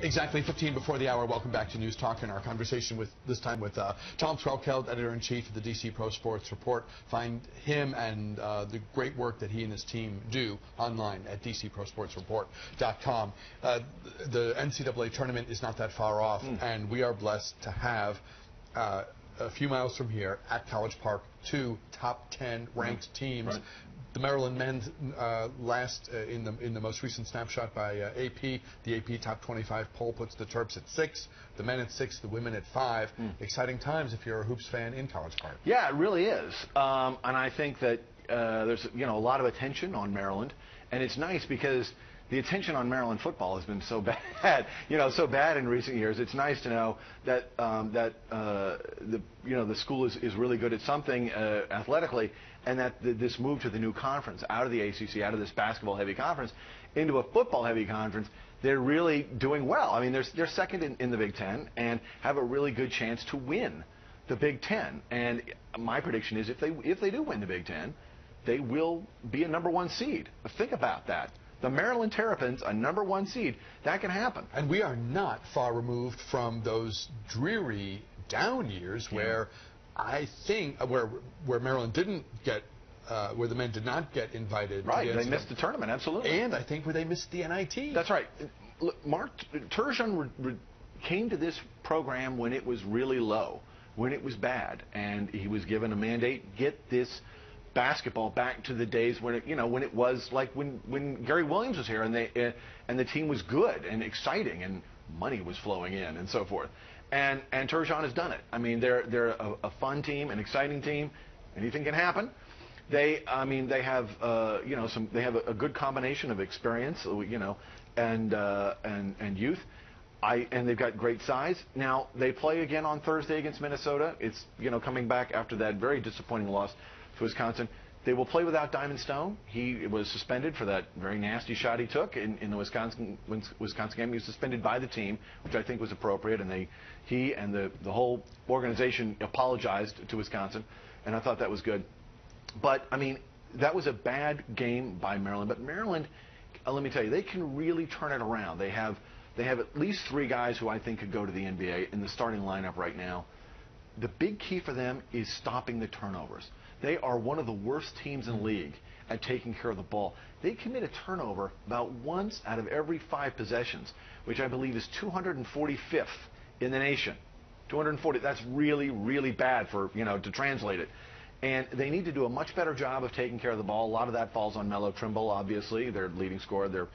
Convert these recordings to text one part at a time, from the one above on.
Exactly 15 before the hour. Welcome back to News Talk and our conversation this time with Tom Threlkeld, editor-in-chief of the DC Pro Sports Report. Find him and the great work that he and his team do online at dcprosportsreport.com. The NCAA tournament is not that far off, and we are blessed to have a few miles from here at College Park 2 top 10 ranked teams. Right. The Maryland men's last in the most recent snapshot by AP. The AP top 25 poll puts the Terps at 6, the men at 6, the women at 5. Exciting times if you're a hoops fan in College Park. Yeah, it really is. And I think that there's a lot of attention on Maryland, and it's nice because the attention on Maryland football has been so bad, so bad in recent years. It's nice to know that the school is really good at something athletically, and that this move to the new conference, out of the ACC, out of this basketball-heavy conference, into a football-heavy conference, they're really doing well. I mean, they're second in the Big Ten and have a really good chance to win the Big Ten. And my prediction is if they do win the Big Ten, they will be a #1 seed. Think about that. The Maryland Terrapins, a #1 seed, that can happen. And we are not far removed from those dreary down years where I think where Maryland didn't get, where the men did not get invited. Right, they missed the tournament, absolutely. And I think where they missed the NIT. That's right. Look, Mark Turgeon came to this program when it was really low, when it was bad, and he was given a mandate: get this basketball back to the days when it was like when Gary Williams was here and the team was good and exciting and money was flowing in and so forth. And Turgeon has done it. I mean, they're a fun team, an exciting team. Anything can happen. They have they have a good combination of experience, and youth. And they've got great size. Now they play again on Thursday against Minnesota. It's coming back after that very disappointing loss to Wisconsin. They will play without Diamond Stone. He was suspended for that very nasty shot he took in the Wisconsin game. He was suspended by the team, which I think was appropriate, and he and the whole organization apologized to Wisconsin, and I thought that was good. But I mean, that was a bad game by Maryland. But Maryland, let me tell you, they can really turn it around. They have at least 3 guys who I think could go to the NBA in the starting lineup right now. The big key for them is stopping the turnovers. They are one of the worst teams in the league at taking care of the ball. They commit a turnover about once out of every 5 possessions, which I believe is 245th in the nation. 240. That's really, really bad for to translate it. And they need to do a much better job of taking care of the ball. A lot of that falls on Melo Trimble, obviously, their leading scorer, their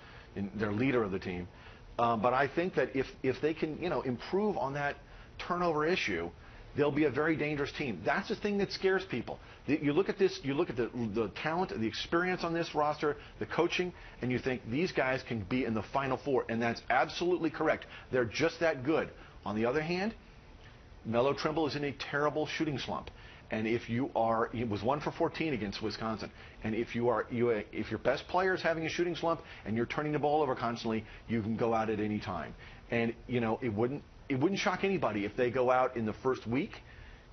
leader of the team. But I think that if they can improve on that turnover issue, they'll be a very dangerous team. That's the thing that scares people. You look at this, you look at the talent, the experience on this roster, the coaching, and you think these guys can be in the Final Four, and that's absolutely correct. They're just that good. On the other hand, Melo Trimble is in a terrible shooting slump. And he was 1 for 14 against Wisconsin. And if your best player is having a shooting slump and you're turning the ball over constantly, you can go out at any time. And it wouldn't shock anybody if they go out in the first week,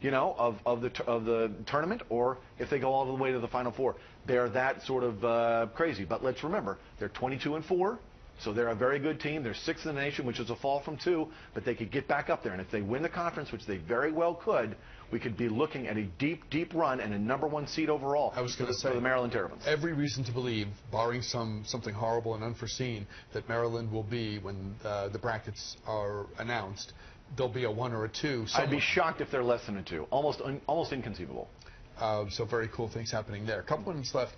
of the tournament, or if they go all the way to the Final Four. They're that sort of crazy. But let's remember, they're 22-4. So they're a very good team. They're 6th in the nation, which is a fall from 2, but they could get back up there. And if they win the conference, which they very well could, we could be looking at a deep, deep run and a #1 seed overall. I was going to say, for the Maryland Terrapins. Every reason to believe, barring something horrible and unforeseen, that Maryland will be, when the brackets are announced, they'll be a 1 or a 2. I'd be shocked if they're less than a 2. Almost inconceivable. So very cool things happening there. A couple minutes left.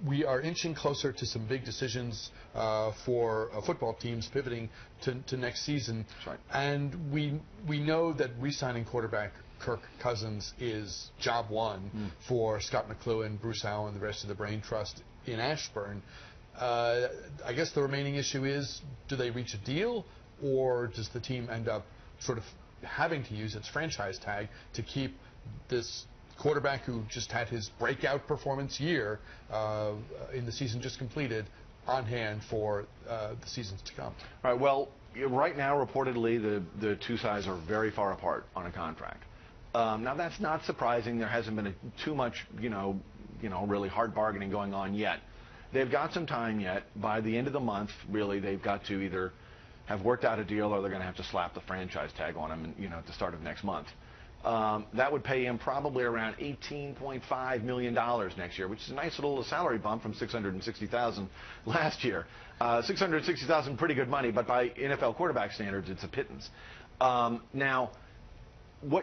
We are inching closer to some big decisions for football teams pivoting to next season. That's right. And we know that re-signing quarterback Kirk Cousins is job one for Scott McCloughan, Bruce Allen, the rest of the Brain Trust in Ashburn. I guess the remaining issue is, do they reach a deal, or does the team end up sort of having to use its franchise tag to keep this quarterback who just had his breakout performance year in the season just completed on hand for the seasons to come? All right. Well, right now, reportedly, the two sides are very far apart on a contract. Now, that's not surprising. There hasn't been too much, really hard bargaining going on yet. They've got some time yet. By the end of the month, really, they've got to either have worked out a deal, or they're going to have to slap the franchise tag on him, at the start of next month. That would pay him probably around $18.5 million next year, which is a nice little salary bump from $660,000 last year. $660,000, pretty good money, but by NFL quarterback standards, it's a pittance.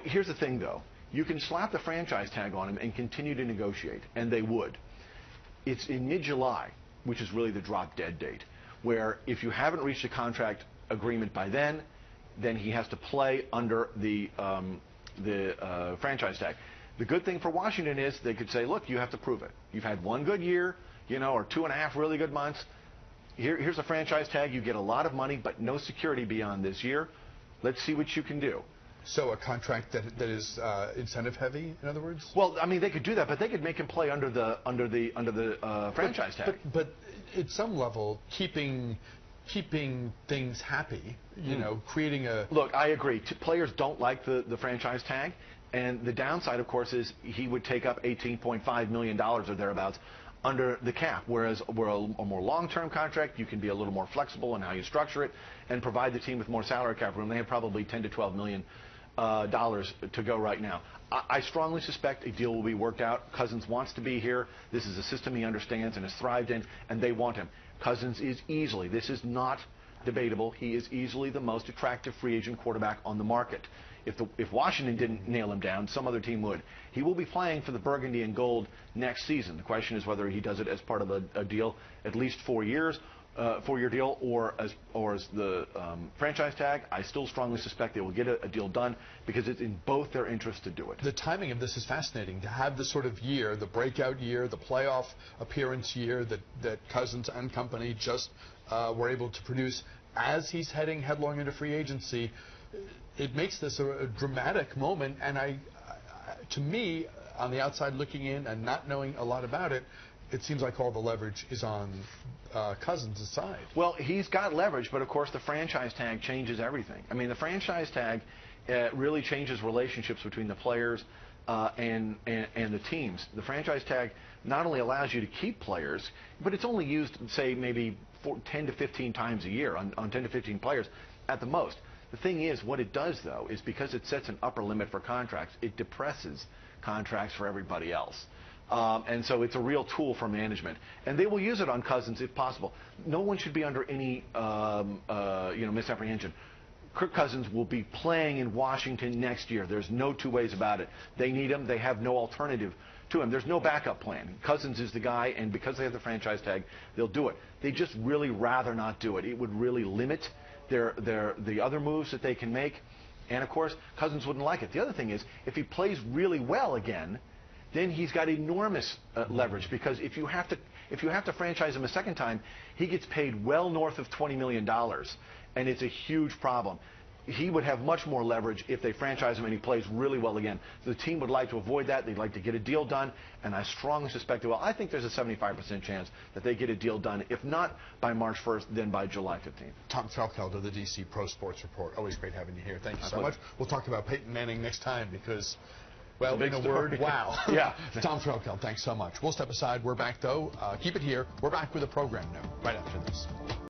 Here's the thing, though. You can slap the franchise tag on him and continue to negotiate, and they would. It's in mid-July, which is really the drop-dead date, where if you haven't reached a contract agreement by then he has to play under the franchise tag. The good thing for Washington is they could say, look, you have to prove it. You've had one good year, or 2.5 really good months. Here's a franchise tag. You get a lot of money, but no security beyond this year. Let's see what you can do. So a contract that is incentive heavy, in other words? Well, I mean, they could do that, but they could make him play under the franchise tag. But at some level, keeping things happy, creating a... Look, I agree. Players don't like the franchise tag, and the downside, of course, is he would take up $18.5 million or thereabouts under the cap, whereas a more long-term contract, you can be a little more flexible in how you structure it and provide the team with more salary cap room. They have probably $10 to $12 million to go right now. I strongly suspect a deal will be worked out. Cousins wants to be here. This is a system he understands and has thrived in, and they want him. Cousins is easily, this is not debatable, he is easily the most attractive free agent quarterback on the market. If Washington didn't nail him down, some other team would. He will be playing for the Burgundy and Gold next season. The question is whether he does it as part of a deal, at least 4 years, 4-year deal, or as the franchise tag. I still strongly suspect they will get a deal done because it's in both their interests to do it. The timing of this is fascinating. To have this sort of year, the breakout year, the playoff appearance year that Cousins and company just were able to produce as he's heading headlong into free agency, it makes this a dramatic moment. And to me, on the outside looking in and not knowing a lot about it, it seems like all the leverage is on Cousins' side. Well, he's got leverage, but of course the franchise tag changes everything. I mean, the franchise tag really changes relationships between the players and the teams. The franchise tag not only allows you to keep players, but it's only used, say, maybe 10 to 15 times a year on 10 to 15 players at the most. The thing is, what it does, though, is because it sets an upper limit for contracts, it depresses contracts for everybody else. And so it's a real tool for management. And they will use it on Cousins if possible. No one should be under any misapprehension. Kirk Cousins will be playing in Washington next year. There's no two ways about it. They need him. They have no alternative to him. There's no backup plan. Cousins is the guy, and because they have the franchise tag, they'll do it. They just really rather not do it. It would really limit the other moves that they can make. And, of course, Cousins wouldn't like it. The other thing is, if he plays really well again, then he's got enormous leverage, because if you have to franchise him a second time, he gets paid well north of $20 million, and it's a huge problem. He would have much more leverage if they franchise him and he plays really well again. The team would like to avoid that. They'd like to get a deal done, and I strongly suspect they will. I think there's a 75% chance that they get a deal done, if not by March 1st, then by July 15th. Tom Trelkeld of the DC Pro Sports Report. Always great having you here. Thank you so much. We'll talk about Peyton Manning next time because, well, in a word, wow. Yeah. Tom Trelkeld, thanks so much. We'll step aside. We're back, though. Keep it here. We're back with a program now, right after this.